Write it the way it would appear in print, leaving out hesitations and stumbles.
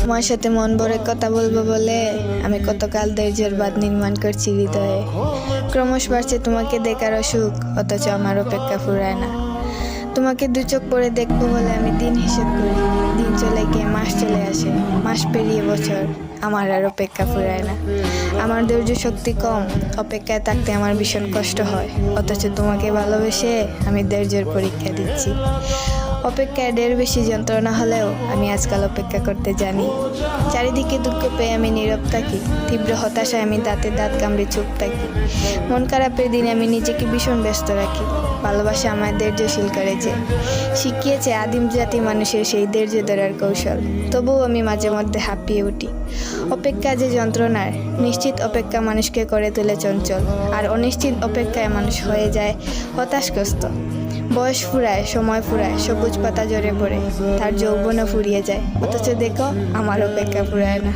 তোমার সাথে মন ভরে কথা বলবো বলে আমি কতকাল ধৈর্যের বাঁধ নির্মাণ করছি হৃদয়ে। ক্রমশ বাড়ছে তোমাকে দেখার অসুখ, অথচ আমার অপেক্ষা ফুরায় না। তোমাকে দু চোখ পরে দেখবো বলে আমি দিন হিসেব করি, দিন চলে গিয়ে মাস চলে আসে, মাস পেরিয়ে বছর, আমার আর অপেক্ষা ফুরায় না। আমার ধৈর্য শক্তি কম, অপেক্ষায় থাকতে আমার ভীষণ কষ্ট হয়, অথচ তোমাকে ভালোবেসে আমি ধৈর্যের পরীক্ষা দিচ্ছি। অপেক্ষায় ঢের বেশি যন্ত্রণা হলেও আমি আজকাল অপেক্ষা করতে জানি। চারিদিকে দুঃখ পেয়ে আমি নীরব থাকি, তীব্র হতাশায় আমি দাঁতে দাঁত কামড়ে চুপ থাকি। মন খারাপের দিনে আমি নিজেকে ভীষণ ব্যস্ত রাখি। ভালোবাসা আমার ধৈর্যশীল করেছে, শিখিয়েছে আদিম জাতি মানুষের সেই ধৈর্য ধরার কৌশল। তবুও আমি মাঝে মধ্যে হাঁপিয়ে উঠি। অপেক্ষা যে যন্ত্রণার, নিশ্চিত অপেক্ষা মানুষকে করে তোলে চঞ্চল, আর অনিশ্চিত অপেক্ষায় মানুষ হয়ে যায় হতাশগ্রস্ত। বয়স ফুরায়, সময় ফুরায়, সবুজ পাতা ঝরে পড়ে, তার যৌবনও ফুরিয়ে যায়, অথচ দেখো আমার অপেক্ষা ফুরায় না।